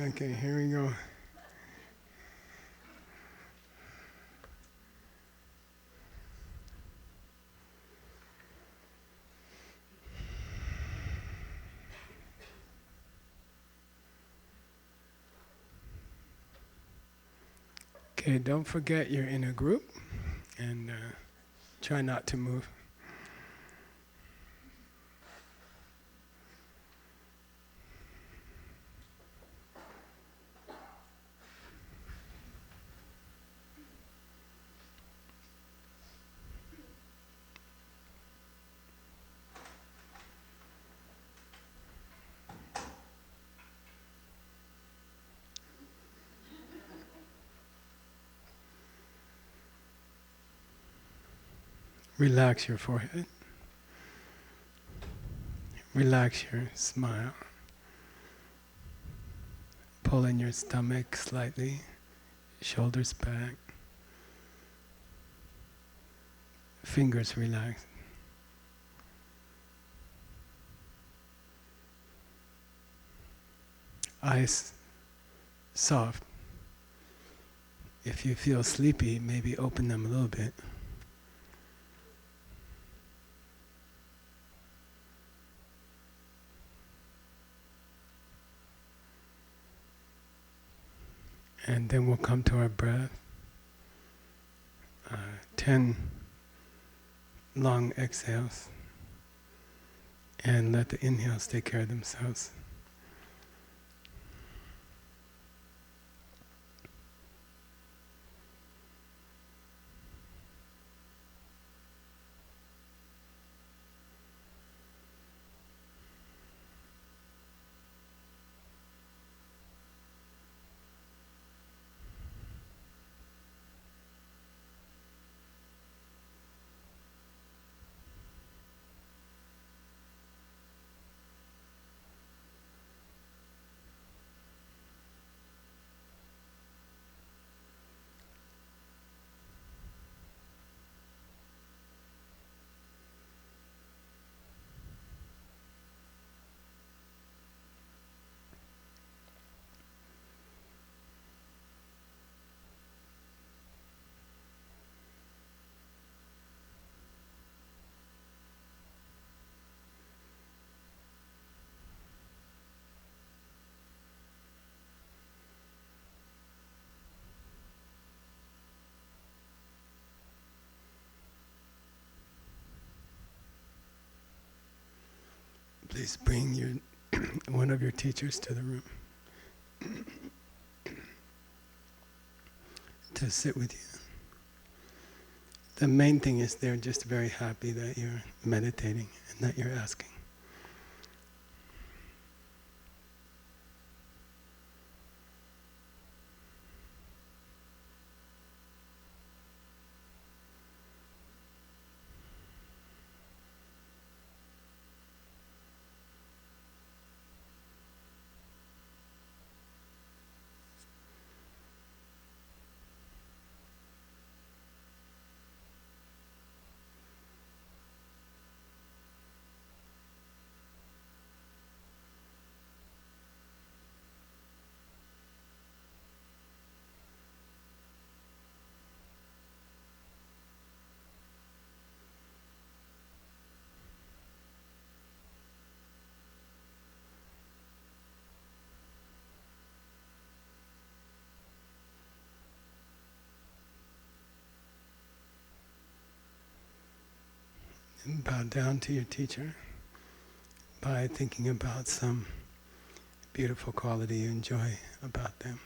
Okay, here we go. Okay, don't forget you're in a group and try not to move. Relax your forehead. Relax your smile. Pull in your stomach slightly, shoulders back. Fingers relaxed. Eyes soft. If you feel sleepy, maybe open them a little bit. And then we'll come to our breath. 10 long exhales. And let the inhales take care of themselves. Please bring one of your teachers to the room to sit with you. The main thing is they're just very happy that you're meditating and that you're asking. And bow down to your teacher by thinking about some beautiful quality you enjoy about them.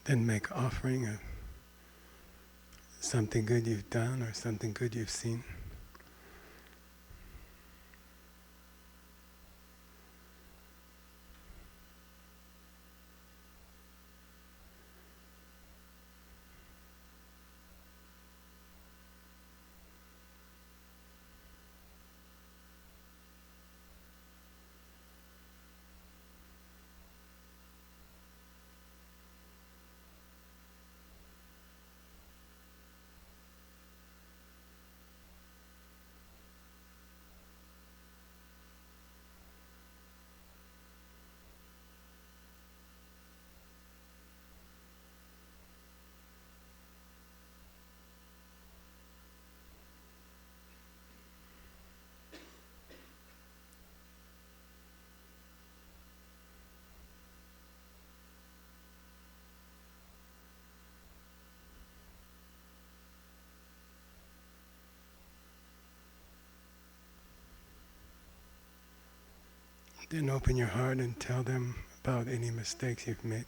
Then make offering of something good you've done or something good you've seen. Then open your heart and tell them about any mistakes you've made,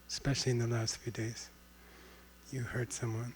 especially in the last few days. You hurt someone.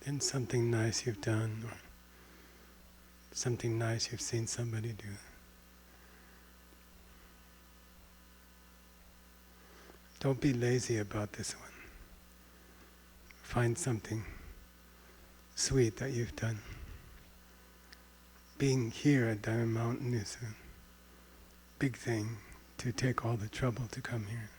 Then something nice you've done or something nice you've seen somebody do. Don't be lazy about this one. Find something sweet that you've done. Being here at Diamond Mountain is a big thing, to take all the trouble to come here.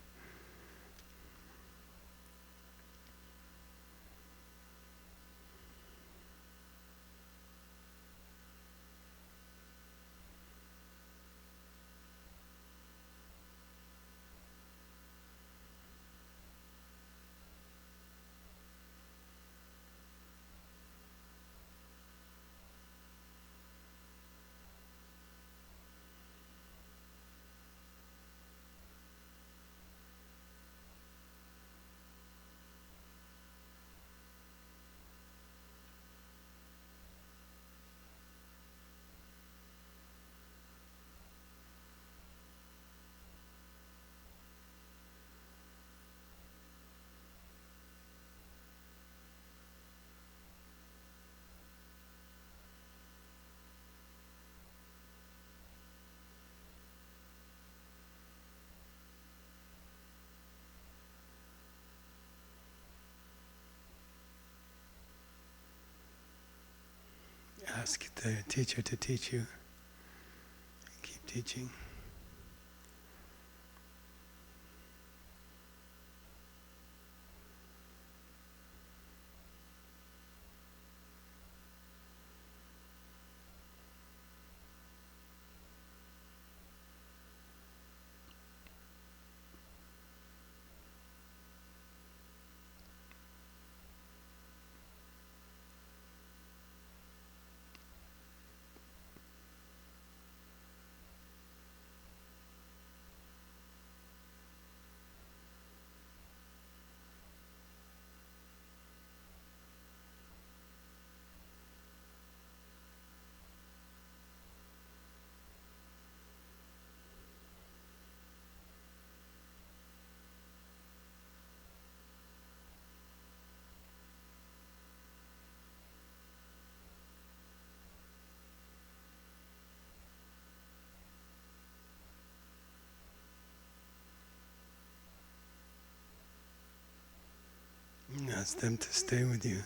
Ask the teacher to teach you. Keep teaching. allows them to stay with you.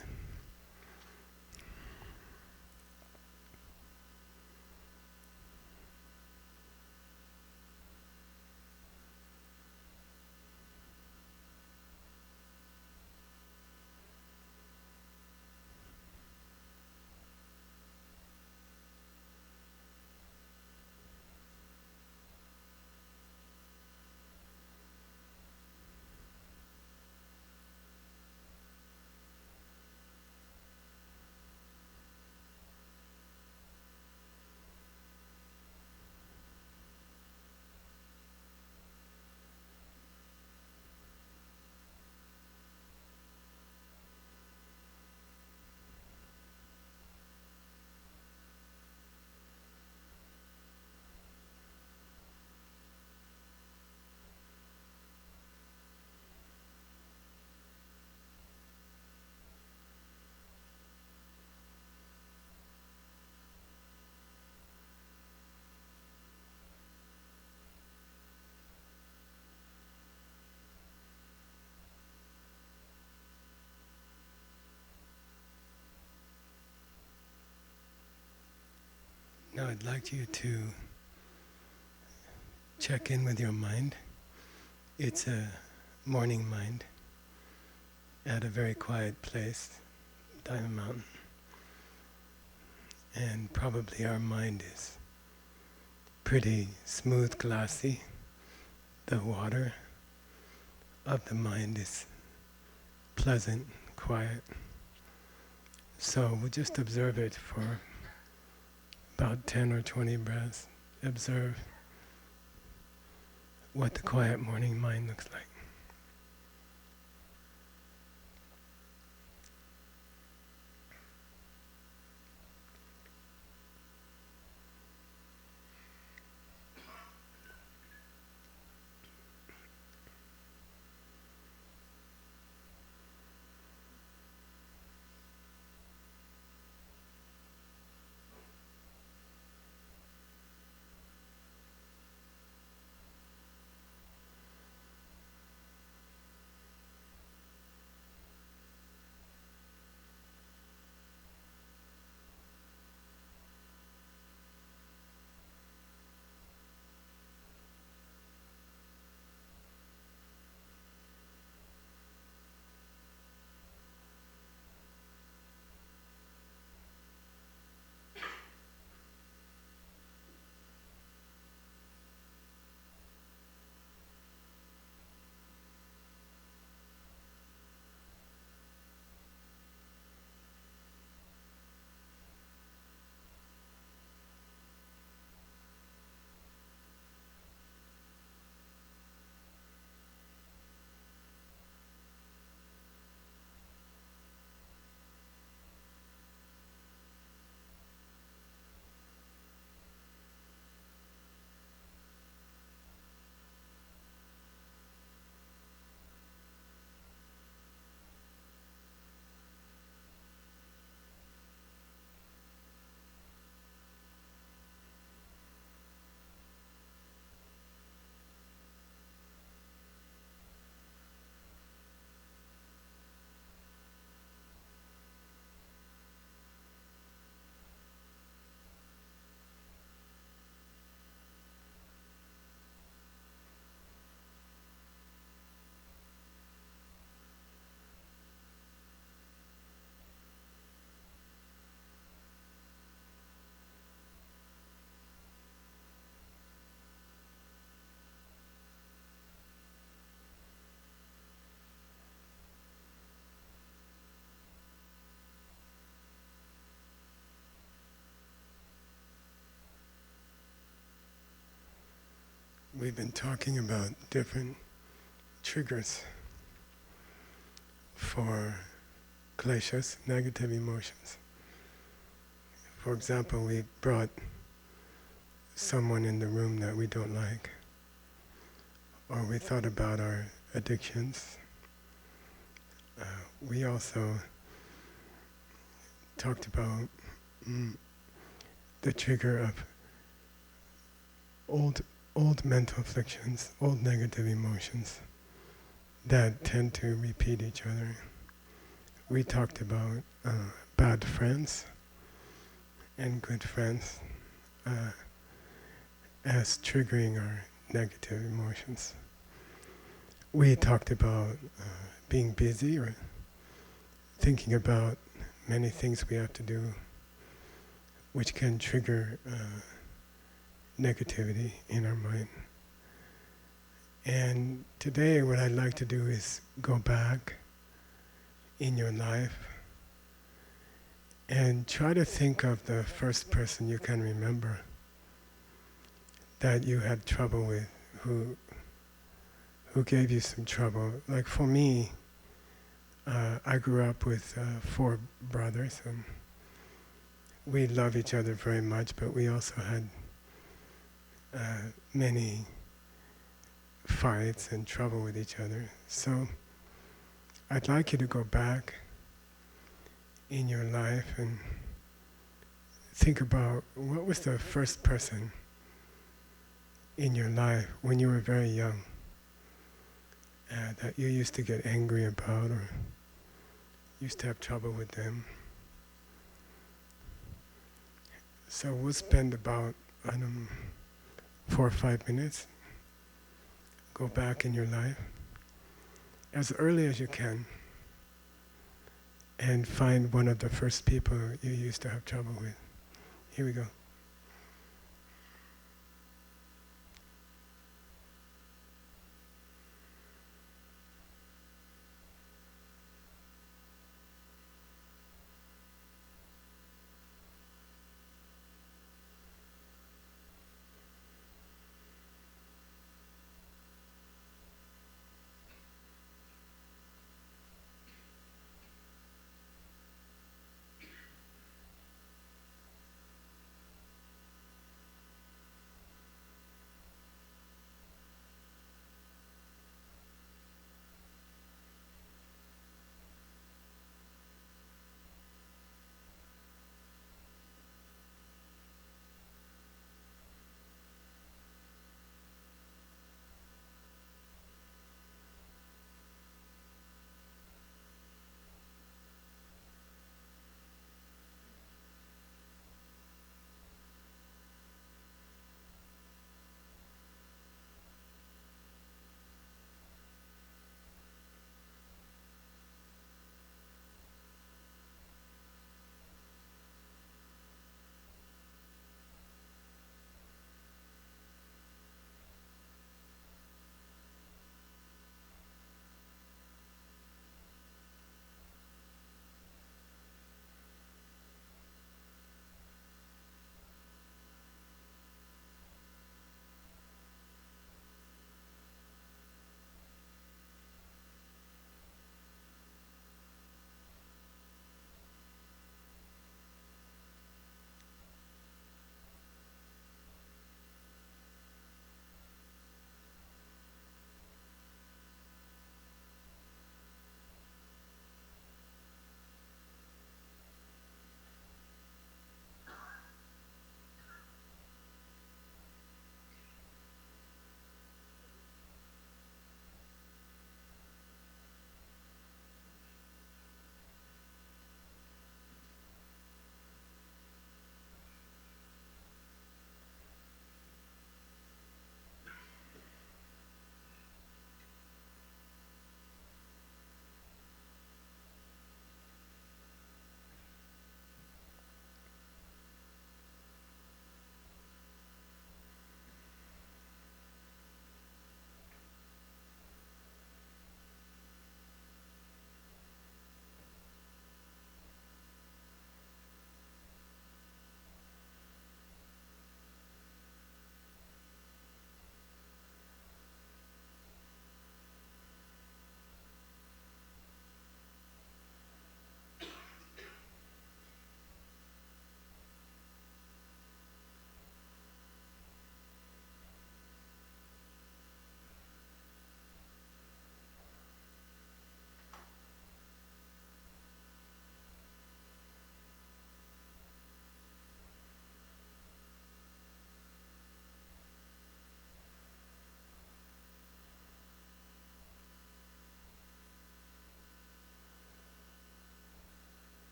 Now I'd like you to check in with your mind. It's a morning mind at a very quiet place, Diamond Mountain. And probably our mind is pretty smooth, glassy. The water of the mind is pleasant, quiet. So we'll just observe it for about 10 or 20 breaths. Observe what the quiet morning mind looks like. We've been talking about different triggers for kleshas, negative emotions. For example, we brought someone in the room that we don't like, or we thought about our addictions. We also talked about the trigger of old mental afflictions, old negative emotions that tend to repeat each other. we talked about bad friends and good friends as triggering our negative emotions. We talked about being busy or thinking about many things we have to do which can trigger negativity in our mind. And today what I'd like to do is go back in your life and try to think of the first person you can remember that you had trouble with, who gave you some trouble. Like for me, I grew up with 4 brothers, and we love each other very much, but we also had many fights and trouble with each other. So I'd like you to go back in your life and think about what was the first person in your life when you were very young that you used to get angry about or used to have trouble with them. So we'll spend about, 4 or 5 minutes. Go back in your life as early as you can and find one of the first people you used to have trouble with. Here we go.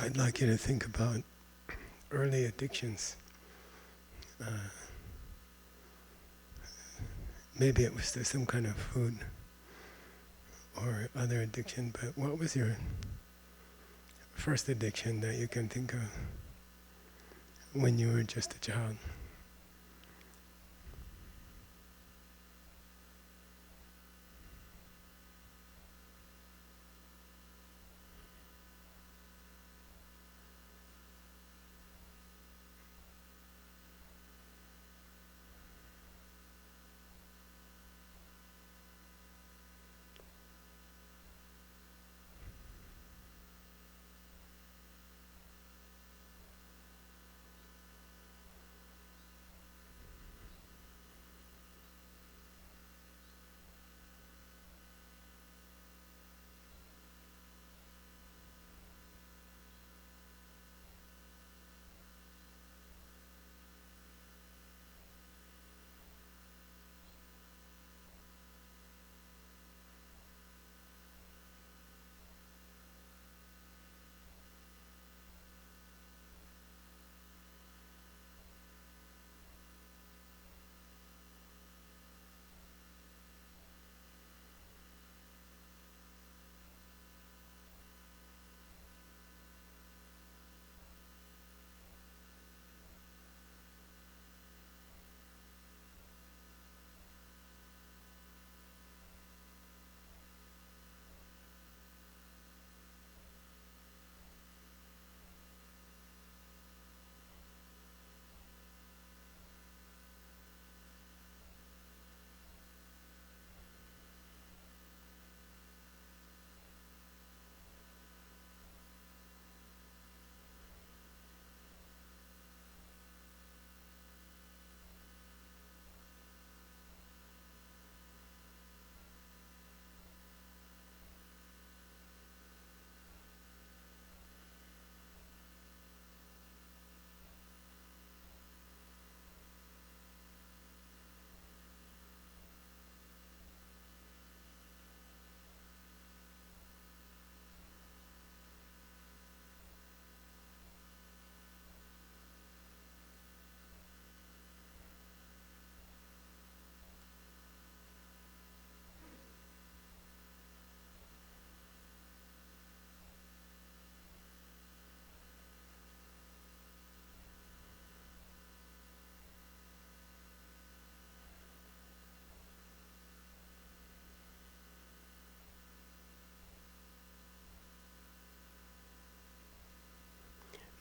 I'd like you to think about early addictions. Maybe it was to some kind of food or other addiction, but what was your first addiction that you can think of when you were just a child?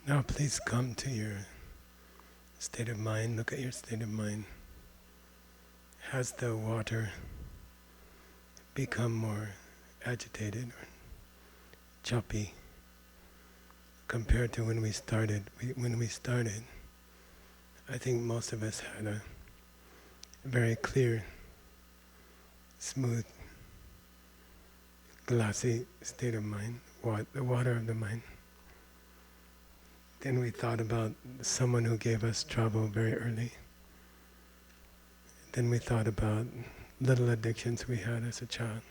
Now please come to your state of mind. Look at your state of mind. Has the water become more agitated or choppy compared to when we started? When we started, I think most of us had a very clear, smooth, glassy state of mind, the water of the mind. Then we thought about someone who gave us trouble very early. Then we thought about little addictions we had as a child.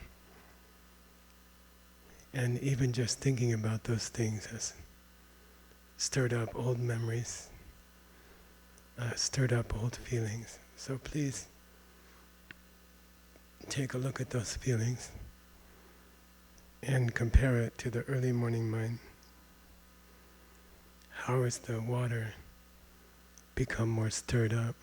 And even just thinking about those things has stirred up old memories, stirred up old feelings. So please take a look at those feelings and compare it to the early morning mind. How has the water become more stirred up?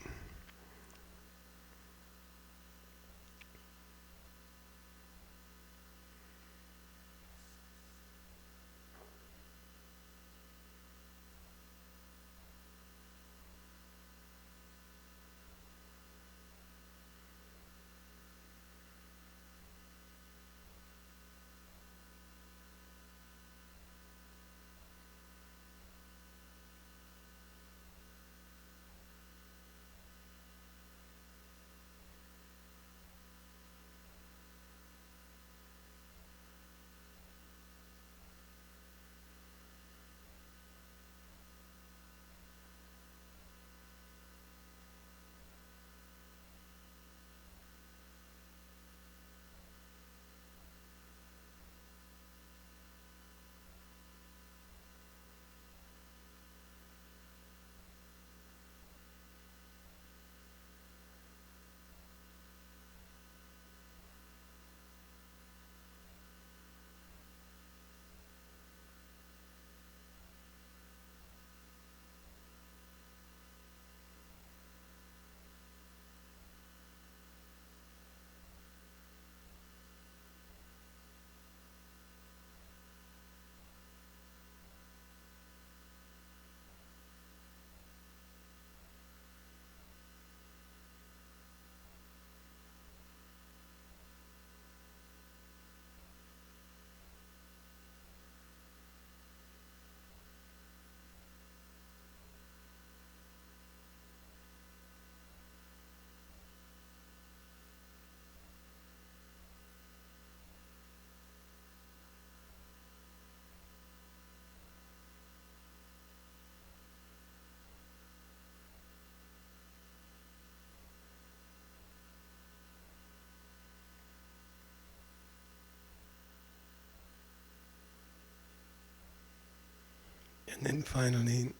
And then finally,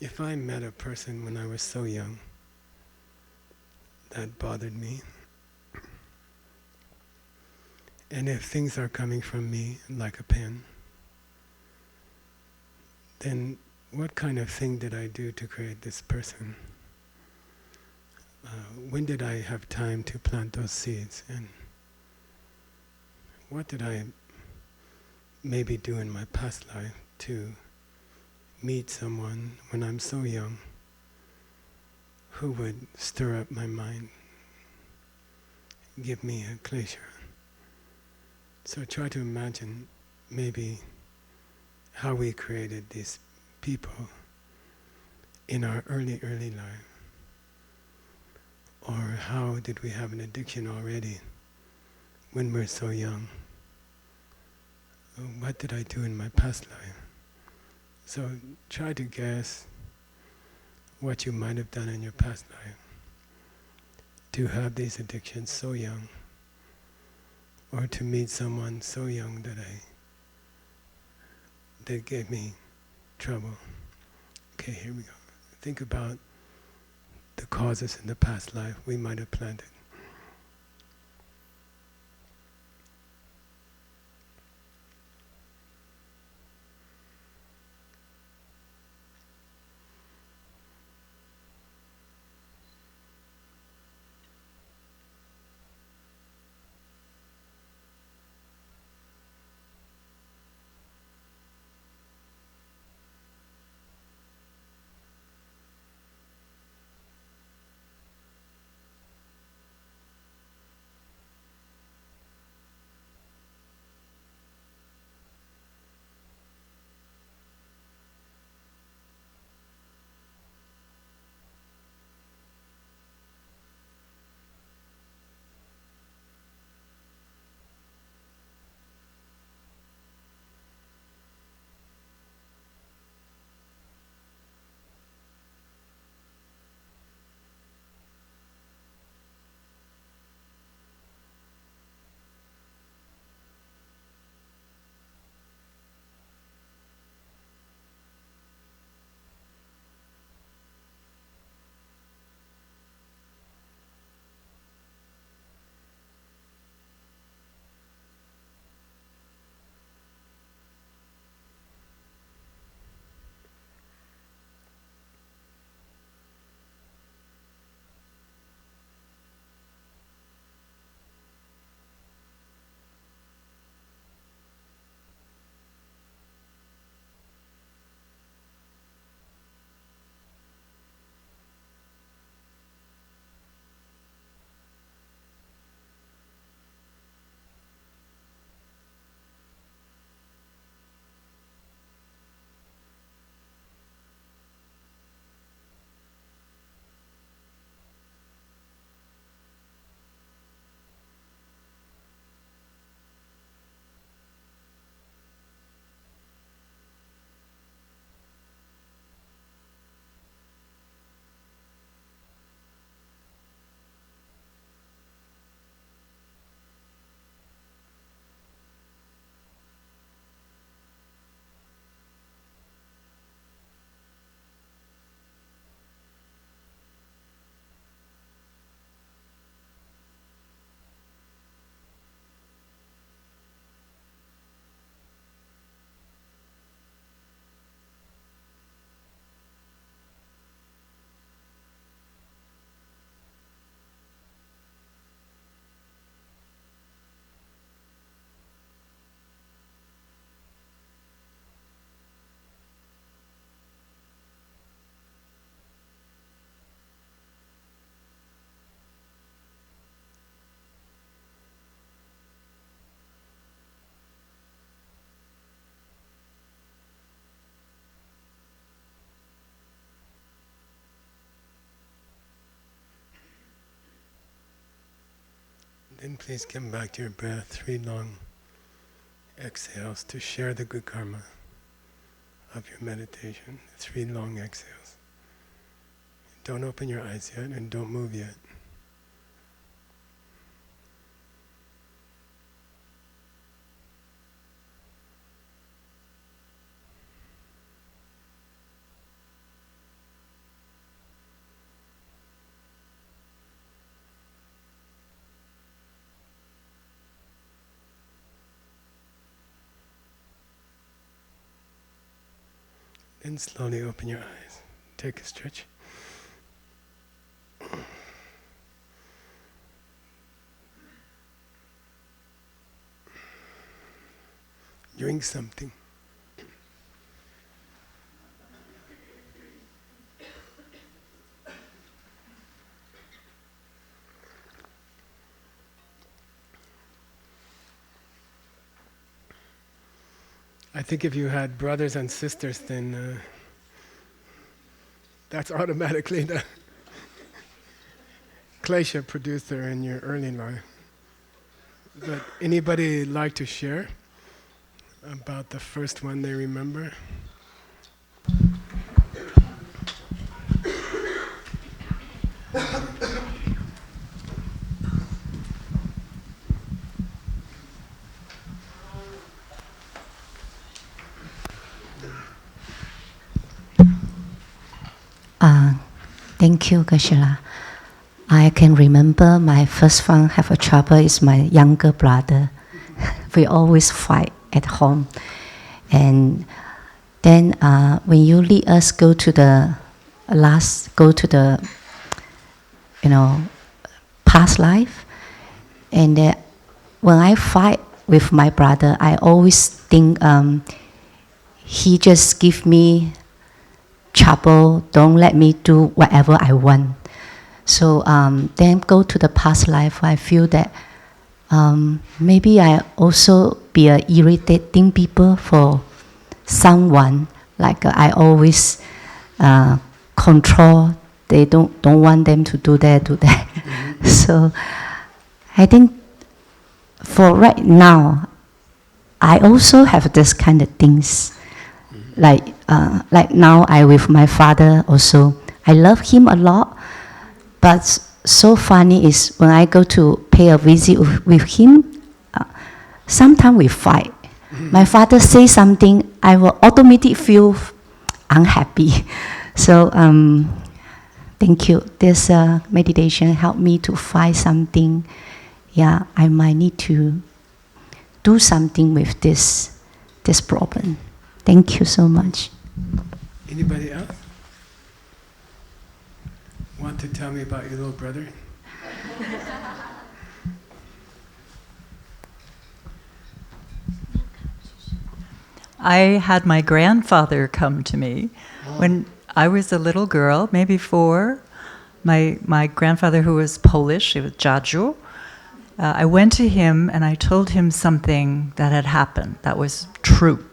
if I met a person when I was so young that bothered me, and if things are coming from me like a pen, then what kind of thing did I do to create this person? When did I have time to plant those seeds? And what did I maybe do in my past life to meet someone when I'm so young who would stir up my mind, give me a klesha? So try to imagine maybe how we created these people in our early life. Or how did we have an addiction already when we're so young? What did I do in my past life? So try to guess what you might have done in your past life to have these addictions so young, or to meet someone so young that gave me trouble. Okay, here we go. Think about the causes in the past life we might have planted. Then please come back to your breath, 3 long exhales to share the good karma of your meditation. 3 long exhales. Don't open your eyes yet and don't move yet. And slowly open your eyes. Take a stretch. Drink something. I think if you had brothers and sisters, then that's automatically the klesha producer in your early life. But anybody like to share about the first one they remember? Thank you, Geshe. I can remember my first one have a trouble is my younger brother. We always fight at home. And then when you lead us go to the past life, and when I fight with my brother, I always think he just give me trouble, don't let me do whatever I want. So then go to the past life, I feel that maybe I also be a irritating people for someone, like I always control, they don't want them to do that. Mm-hmm. So I think for right now, I also have this kind of things. Like now I with my father also, I love him a lot, but so funny is when I go to pay a visit with him, sometimes we fight. Mm-hmm. My father say something, I will automatically feel unhappy. So thank you. This meditation helped me to find something. Yeah, I might need to do something with this problem. Thank you so much. Anybody else want to tell me about your little brother? I had my grandfather come to me when I was a little girl, maybe 4. My grandfather, who was Polish, he was Jaju. I went to him and I told him something that had happened that was true.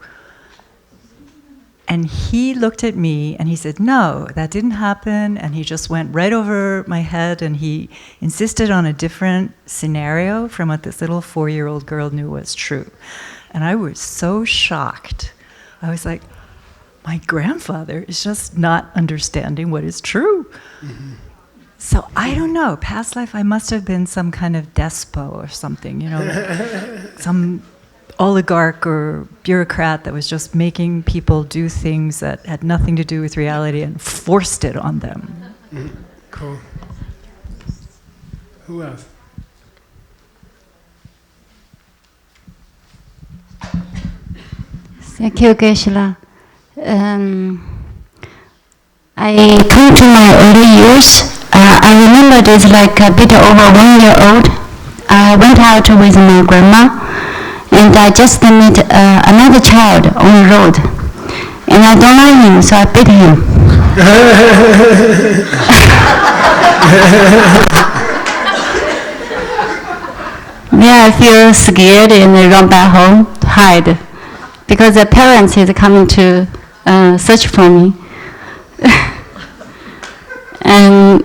And he looked at me and he said, no, that didn't happen. And he just went right over my head and he insisted on a different scenario from what this little 4-year-old girl knew was true. And I was so shocked. I was like, my grandfather is just not understanding what is true. Mm-hmm. So I don't know, past life I must have been some kind of despot or something, some oligarch or bureaucrat that was just making people do things that had nothing to do with reality and forced it on them. Mm-hmm. Cool. Who else? Thank you, Geshe. I come to my early years. I remember this like a bit over 1 year old. I went out with my grandma. And I just met another child on the road. And I don't like him, so I beat him. Then I feel scared and I run back home to hide. Because the parents is coming to search for me. And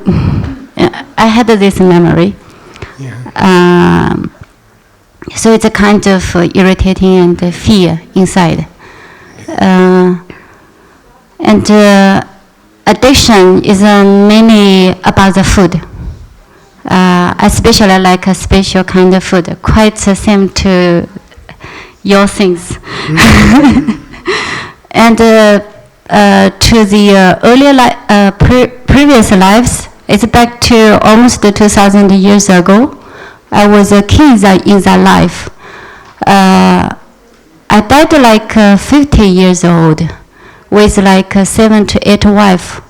I had this memory. Yeah. So it's a kind of irritating and fear inside. And addiction is mainly about the food. Especially like a special kind of food, quite the same to your things. Mm-hmm. And to the earlier previous lives, it's back to almost 2,000 years ago. I was a kid in that life. I died like 50 years old. with like 7 to 8 wives,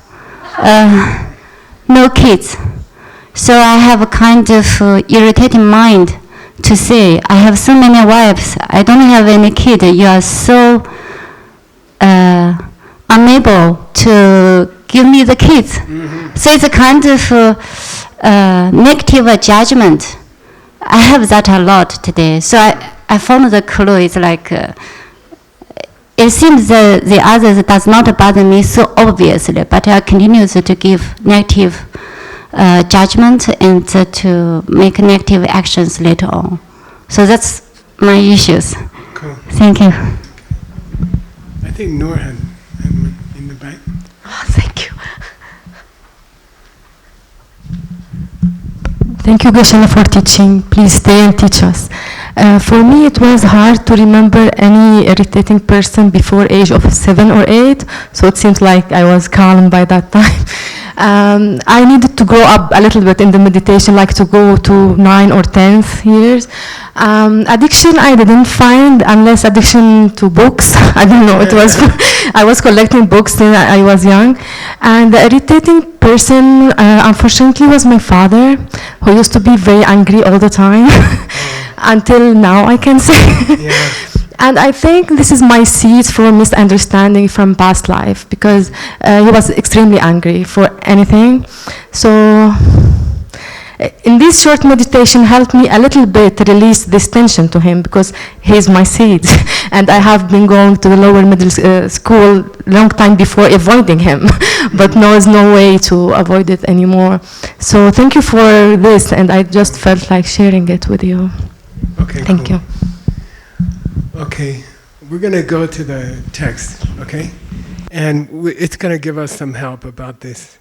no kids. So I have a kind of irritating mind to say, I have so many wives, I don't have any kid. You are so unable to give me the kids. Mm-hmm. So it's a kind of negative judgment. I have that a lot today. So I found the clue is like, it seems the others does not bother me so obviously, but I continue to give negative judgment and to make negative actions later on. So that's my issues. Cool. Thank you. I think Noor had one in the back. Oh, thank you. Thank you, Geshe, for teaching. Please stay and teach us. For me, it was hard to remember any irritating person before age of 7 or 8, so it seems like I was calm by that time. I needed to grow up a little bit in the meditation, like to go to 9 or 10th years. Addiction I didn't find, unless addiction to books. I don't know, it was, I was collecting books when I was young. And the irritating person, unfortunately, was my father, who used to be very angry all the time. Until now, I can say. Yeah. And I think this is my seeds for misunderstanding from past life, because he was extremely angry for anything. So in this short meditation helped me a little bit release this tension to him, because he's my seed. And I have been going to the lower middle school long time before avoiding him, but now there's no way to avoid it anymore. So thank you for this, and I just felt like sharing it with you. Okay, thank cool. you. Okay, we're going to go to the text, okay? And it's going to give us some help about this.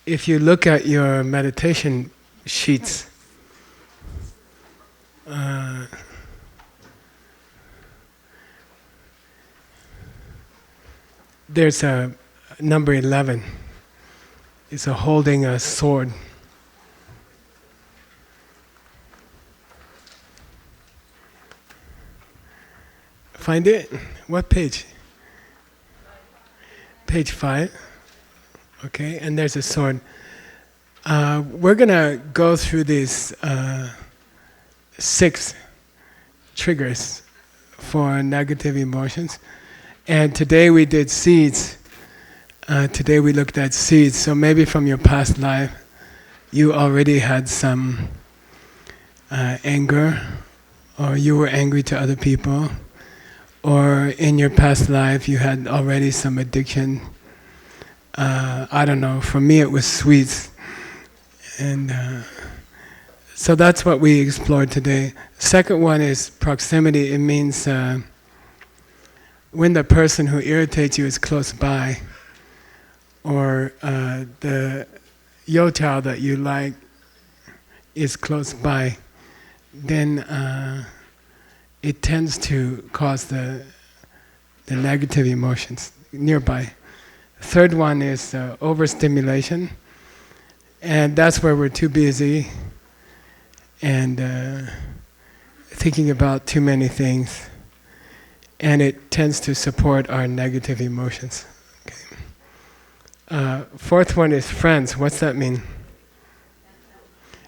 If you look at your meditation sheets, there's a number 11. It's a holding a sword. Find it? What page? Page 5. Okay, and there's a sword. We're going to go through these 6 triggers for negative emotions. And today we did seeds. Today we looked at seeds. So maybe from your past life, you already had some anger, or you were angry to other people, or in your past life you had already some addiction. I don't know, for me it was sweets. And so that's what we explored today. Second one is proximity. It means when the person who irritates you is close by, or the yotel that you like is close by, then it tends to cause the negative emotions nearby. Third one is overstimulation, and that's where we're too busy and thinking about too many things, and it tends to support our negative emotions. Fourth one is friends. What's that mean?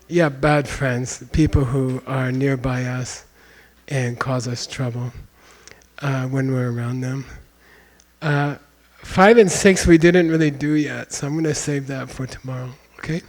Yeah, bad friends, people who are nearby us and cause us trouble when we're around them. 5 and 6 we didn't really do yet, so I'm going to save that for tomorrow, okay?